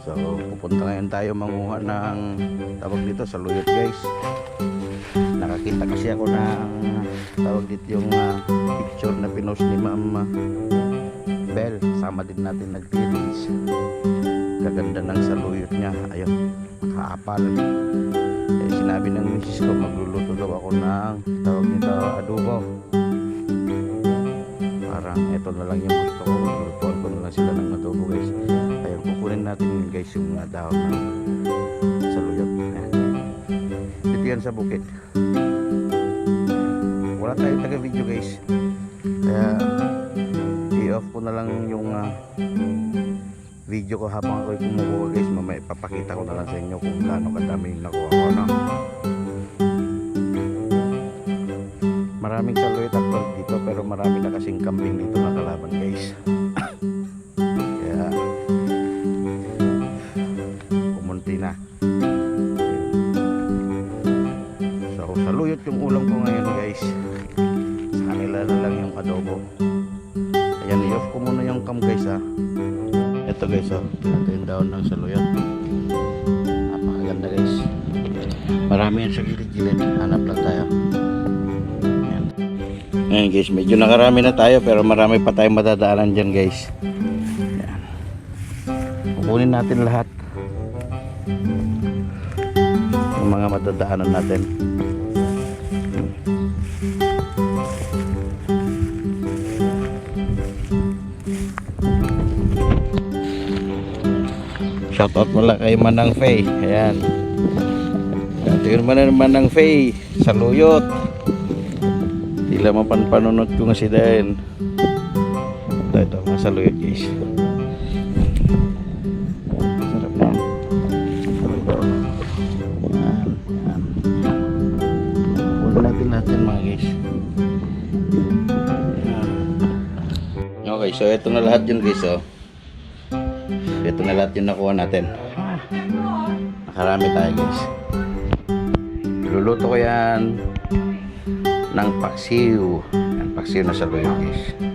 So pupunta ngayon tayo manguha ng tawag dito sa luyot guys. Nakakita kasi ako ng tawag dito yung picture na pinost ni Ma'am Bell. Sama din natin nag-release. Kaganda ng saluyot niya. Ayun, makaapal. Eh, sinabi ng misis ko magluluto daw ako ng tawag nito adobo. Parang ito na lang yung gusto ko. Maglulutuan ko na lang sila ng adobo guys. Ayun, kukunin natin yun guys yung dahon ng saluyot. Ayan. Dito yan sa bukid. Wala tayong taga-video guys. Kaya i-off ko na lang yung video ko habang ako'y kumukuha guys. Mamaya ipapakita ko na lang sa inyo kung gaano kadami yung nakuha ko, no? Maraming saluyot actual dito pero marami na kasing kambing dito na kalaban guys. Kaya kumunti na. So saluyot yung ulam ko ngayon guys. Sa kanila na lang yung adobo. Ayan, i-off ko muna yung cam guys ha. Ito guys oh, ito yung daon ng saluyot. Napakaganda guys. Marami yan sa gilid-gilid. Hanap lang tayo. Ayan. Ayan guys, medyo nakarami na tayo pero marami pa tayong madadaanan dyan guys. Ayan. Kukunin natin lahat yung mga madadaanan natin. Shoutout mula kay Manang Faye. Ayan. Ito yun Manang Faye. Saluyot. Tila mapanpanunod ko nga si Dayan. Ito mga saluyot guys. Sarap na. Ayan. Huwag natin mga guys. Ayan. Okay, so ito na lahat yun guys oh. Ito na lahat yung nakuha natin. Nakarami tayo guys. Luluto ko yan ng paksiw. Yan, paksiw na saluyot guys.